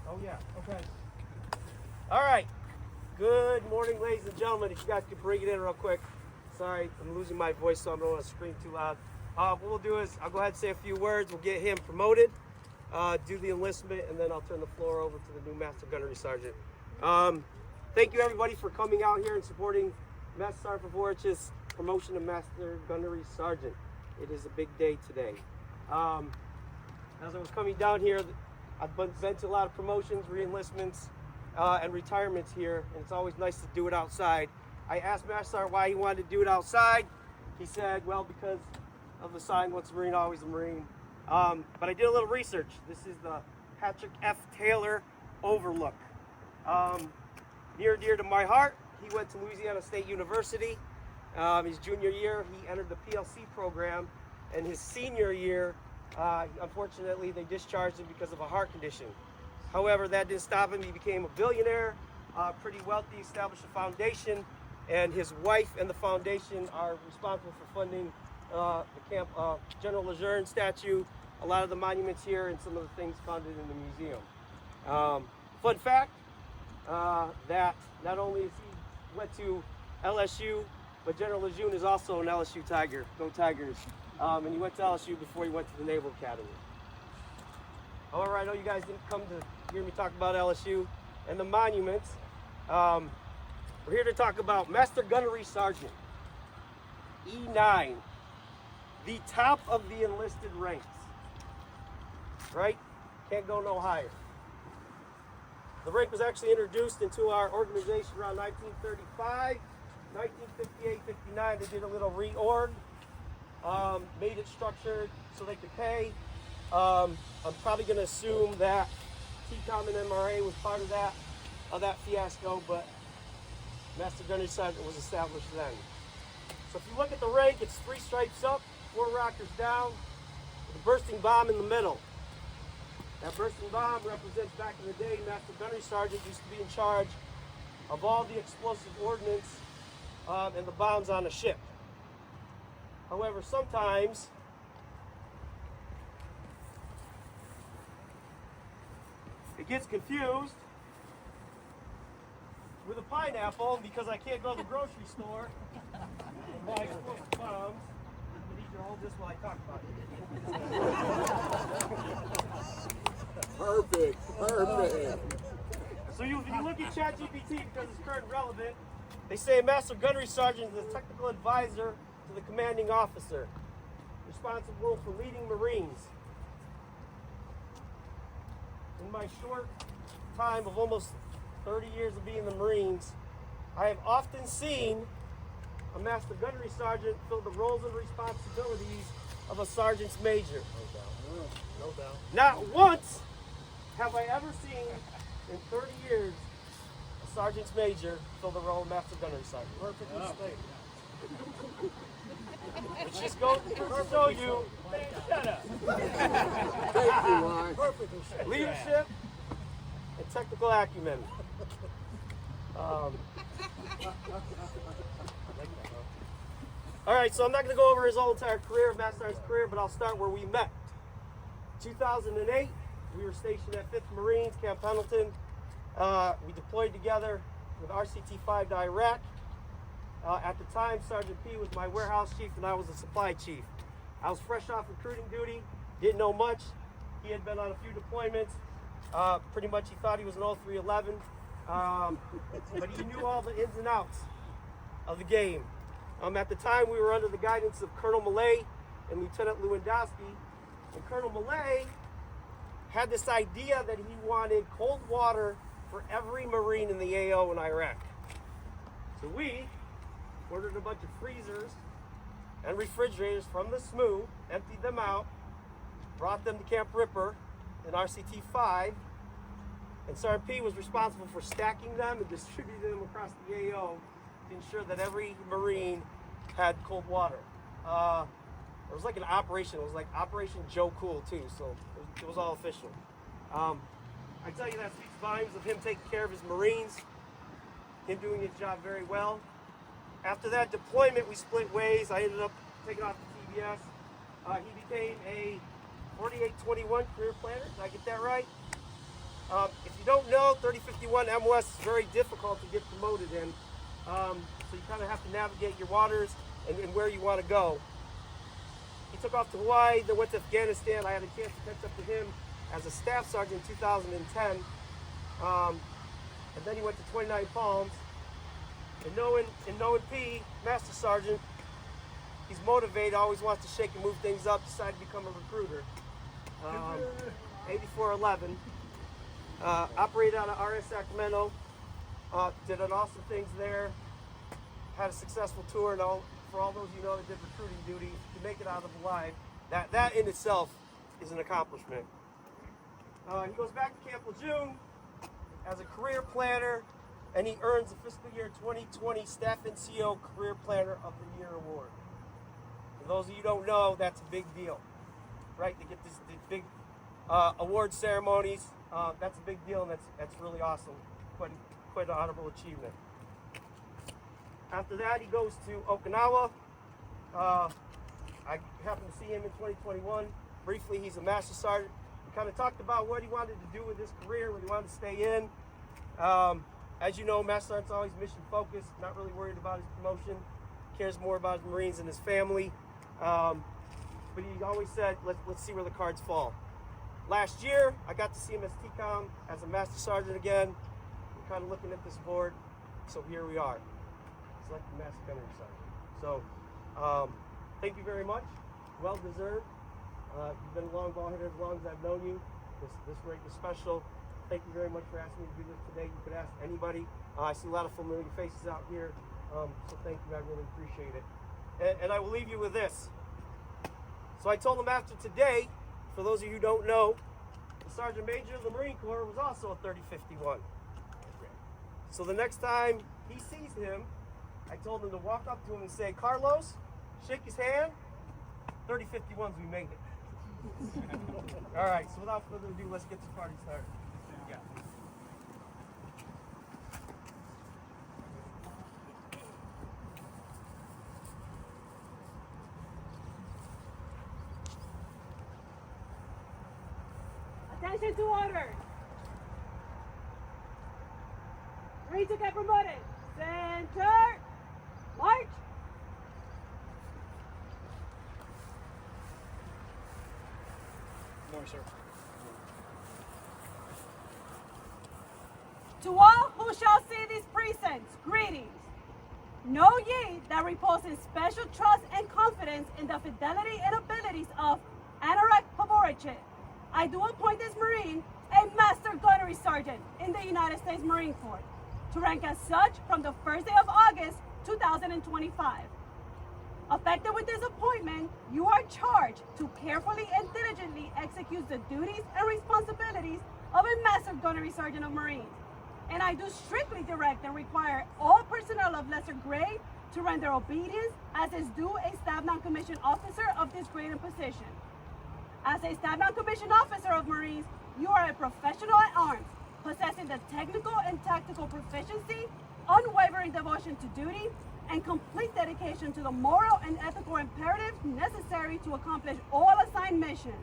Oh, yeah. Okay. All right. Good morning, ladies and gentlemen. If you guys could bring it in real quick. Sorry, I'm losing my voice, so I don't want to scream too loud. What we'll do is I'll go ahead and say a few words. We'll get him promoted, do the enlistment, and then I'll turn the floor over to the new Master Gunnery Sergeant. Thank you, everybody, for coming out here and supporting Master Sergeant Favorich's promotion to Master Gunnery Sergeant. It is a big day today. As I was coming down here, I've been to a lot of promotions, re-enlistments, and retirements here, and it's always nice to do it outside. I asked Master Sergeant why he wanted to do it outside. He said, well, because of the sign, once a Marine, always a Marine. But I did a little research. This is the Patrick F. Taylor Overlook. Near and dear to my heart, he went to Louisiana State University. His junior year, he entered the PLC program, and his senior year, unfortunately, they discharged him because of a heart condition. However, that didn't stop him. He became a billionaire, pretty wealthy, established a foundation, and his wife and the foundation are responsible for funding the Camp General Lejeune statue, a lot of the monuments here, and some of the things founded in the museum. Fun fact, that not only is he went to LSU, but General Lejeune is also an LSU Tiger. Go Tigers. And he went to LSU before he went to the Naval Academy. However, I know you guys didn't come to hear me talk about LSU and the monuments. We're here to talk about Master Gunnery Sergeant, E9, the top of the enlisted ranks, right? Can't go no higher. The rank was actually introduced into our organization around 1935, 1958, 59. They did a little reorg, made it structured so they could pay. I'm probably going to assume that TCOM and MRA was part of that fiasco, but Master Gunnery Sergeant was established then. So if you look at the rank, it's 3 stripes up, 4 rockers down, with a bursting bomb in the middle. That bursting bomb represents back in the day, Master Gunnery Sergeant used to be in charge of all the explosive ordnance and the bombs on a ship. However, sometimes it gets confused with a pineapple because I can't go to the grocery store and buy explosive bombs. I need you to hold this while I talk about it. Perfect. So if you look at ChatGPT, because it's current relevant, they say a Master Gunnery Sergeant is a technical advisor to the commanding officer, responsible for leading Marines. In my short time of almost 30 years of being in the Marines, I have often seen a Master Gunnery Sergeant fill the roles and responsibilities of a Sergeant's Major. No doubt. Not once have I ever seen in 30 years a Sergeant's Major fill the role of Master Gunnery Sergeant. Perfect mistake. It just goes to show you, shut up. Thank you, Mark. Perfect mistake. Leadership and technical acumen. All right, so I'm not going to go over his whole entire career, Master Sergeant's career, but I'll start where we met. 2008, we were stationed at 5th Marines, Camp Pendleton. We deployed together with RCT-5 to Iraq. At the time, Sergeant P was my warehouse chief and I was the supply chief. I was fresh off recruiting duty, didn't know much. He had been on a few deployments. Pretty much he thought he was an 0311, but he knew all the ins and outs of the game. At the time, we were under the guidance of Colonel Millay and Lieutenant Lewandowski. And Colonel Millay had this idea that he wanted cold water for every Marine in the AO in Iraq. So we ordered a bunch of freezers and refrigerators from the SMU, emptied them out, brought them to Camp Ripper in RCT-5, and Sergeant P was responsible for stacking them and distributing them across the AO to ensure that every Marine had cold water. It was like an operation. It was like Operation Joe Cool too, so it was all official. I tell you, that speaks volumes of him taking care of his Marines, him doing his job very well. After that deployment, we split ways. I ended up taking off the TBS. He became a 4821 career planner. Did I get that right? If you don't know, 3051 MOS is very difficult to get promoted in. So you kind of have to navigate your waters and where you want to go. He took off to Hawaii, then went to Afghanistan. I had a chance to catch up to him as a staff sergeant in 2010. And then he went to 29 Palms. And knowing P, Master Sergeant, he's motivated, always wants to shake and move things up, decided to become a recruiter. 8411. Operated out of RS Sacramento. Did an awesome things there. Had a successful tour, and for all those you know that did recruiting duty, to make it out of alive, that in itself is an accomplishment. He goes back to Camp Lejeune as a career planner, and he earns the fiscal year 2020 Staff NCO Career Planner of the Year award. For those of you who don't know, that's a big deal, right? To get these big award ceremonies, that's a big deal, and that's really awesome. Quite an honorable achievement. After that, he goes to Okinawa. I happened to see him in 2021. Briefly, he's a Master Sergeant. We kind of talked about what he wanted to do with his career, what he wanted to stay in. As you know, Master Sergeant's always mission focused, not really worried about his promotion, cares more about his Marines and his family. But he always said, let's see where the cards fall. Last year, I got to see him as TCOM, as a Master Sergeant again. We're kind of looking at this board, so here we are. Selected Master Gunnery Sergeant. So, thank you very much. Well deserved. You've been a long ball hitter as long as I've known you. This rank is special. Thank you very much for asking me to do this today. You could ask anybody. I see a lot of familiar faces out here, so thank you. I really appreciate it. And I will leave you with this. So I told him after today, for those of you who don't know, the Sergeant Major of the Marine Corps was also a 3051. So the next time he sees him, I told him to walk up to him and say, Carlos, shake his hand. 3051s, we made it. All right, so without further ado, let's get this party started. Yeah. Attention to order. Ready to get promoted. Center. March. Good morning, sir. To all who shall see these precincts, greetings. Know ye that repose in special trust and confidence in the fidelity and abilities of Anorak Pavorichit. I do appoint this Marine a Master Gunnery Sergeant in the United States Marine Corps, to rank as such from the first day of August 2025. Effective with this appointment, you are charged to carefully and diligently execute the duties and responsibilities of a Master Gunnery Sergeant of Marines. And I do strictly direct and require all personnel of lesser grade to render obedience as is due a Staff Non-Commissioned Officer of this grade and position. As a Staff Non-Commissioned Officer of Marines, you are a professional at arms, possessing the technical and tactical proficiency, unwavering devotion to duty, and complete dedication to the moral and ethical imperatives necessary to accomplish all assigned missions.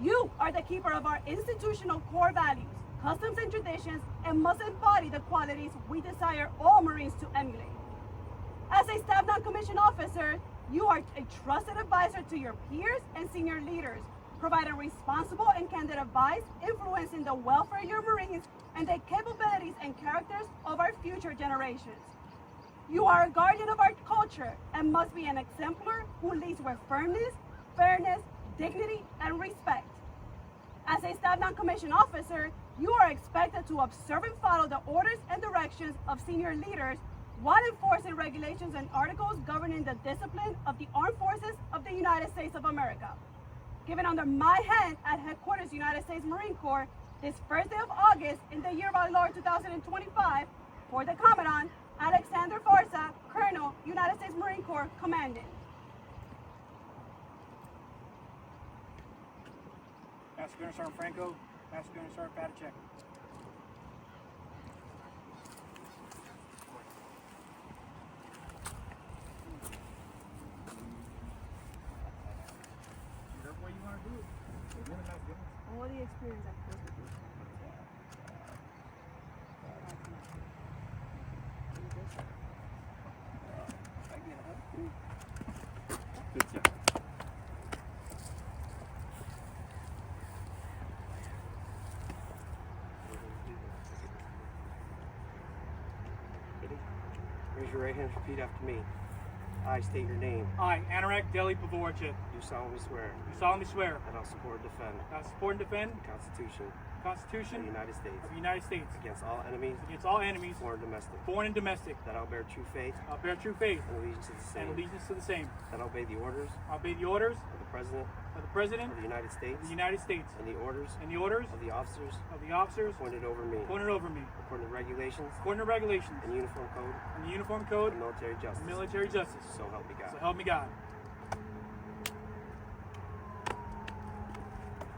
You are the keeper of our institutional core values, customs and traditions, and must embody the qualities we desire all Marines to emulate. As a Staff Non-Commissioned Officer, you are a trusted advisor to your peers and senior leaders, providing responsible and candid advice, influencing the welfare of your Marines and the capabilities and characters of our future generations. You are a guardian of our culture and must be an exemplar who leads with firmness, fairness, dignity, and respect. As a Staff Non-Commissioned Officer, you are expected to observe and follow the orders and directions of senior leaders while enforcing regulations and articles governing the discipline of the Armed Forces of the United States of America. Given under my hand at Headquarters United States Marine Corps this first day of August in the year of our Lord 2025 for the Commandant, Alexander Farsa, Colonel, United States Marine Corps, Commandant. Master Gunner Sergeant Franco, Master Gunner Sergeant Patachek. All the experience I've with you. Raise your right hand and repeat after me. I state your name. I, Anorak Deli Pavorchik, Do solemnly swear do solemnly swear that I'll support and defend that I will support and defend the Constitution the of Constitution the United States of the United States against all enemies, against all enemies, foreign and domestic. foreign and domestic. That I'll bear true faith I'll bear true faith and allegiance to the and same. allegiance to the same. That I'll obey the orders I'll obey the orders of the President of the President of the United States of the United States and the orders and the orders of the officers of the officers appointed over me appointed over me, according to regulations according to regulations and uniform code and the Uniform Code and military justice. and military justice. So help me God. So help me God.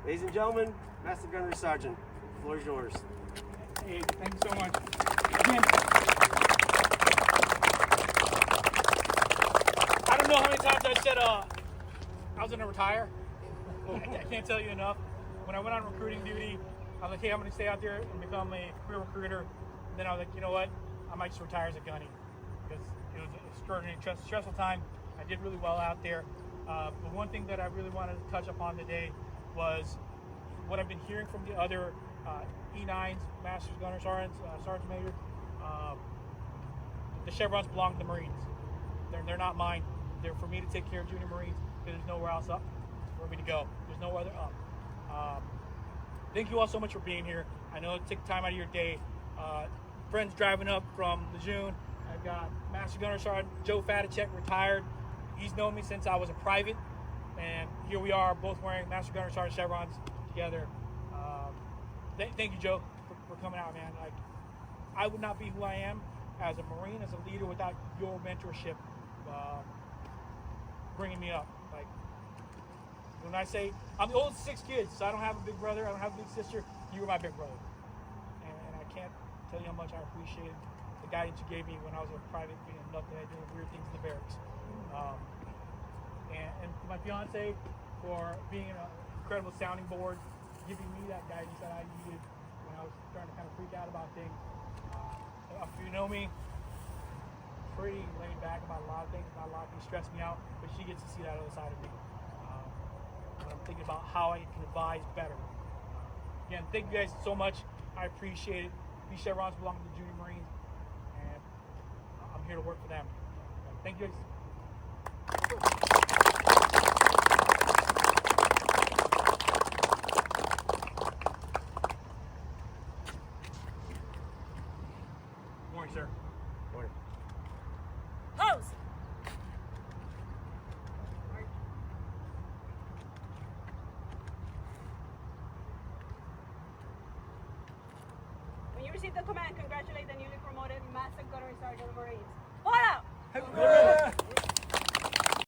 Ladies and gentlemen, Master Gunnery Sergeant, the floor is yours. Hey, thank you so much. Again, I don't know how many times I said I was going to retire. I can't tell you enough. When I went on recruiting duty, I was like, hey, I'm going to stay out there and become a career recruiter. And then I was like, you know what? I might just retire as a gunny because it was an extraordinary, stressful time. I did really well out there. But one thing that I really wanted to touch upon today was what I've been hearing from the other E9s, Masters, Gunner Sergeants, Sergeant Major. The chevrons belong to the Marines. They're not mine. They're for me to take care of junior Marines because there's nowhere else up for me to go. There's no other up. Thank you all so much for being here. I know it took time out of your day. Friends driving up from Lejeune. I've got Master Gunner Sergeant Joe Fatacek, retired. He's known me since I was a private, and here we are, both wearing Master Gunner Sergeant chevrons together. Thank you, Joe, for coming out, man. Like, I would not be who I am as a Marine, as a leader, without your mentorship, bringing me up. Like, when I say I'm the oldest of 6 kids, so I don't have a big brother, I don't have a big sister. You were my big brother, and I can't tell you how much I appreciated the guidance you gave me when I was a private, being nothing, I doing weird things in the barracks. And my fiance for being an incredible sounding board, giving me that guidance that I needed when I was starting to kind of freak out about things. If you know me, pretty laid back about a lot of things, not a lot of things stress me out, but she gets to see that other side of me. When I'm thinking about how I can advise better. Again, thank you guys so much. I appreciate it. These chevrons belong to the junior Marines, and I'm here to work for them. Thank you guys. Morning, sir. Morning. Pose. When you receive the command, congratulate the newly promoted Master Gunnery Sergeant of Marines. Hold up!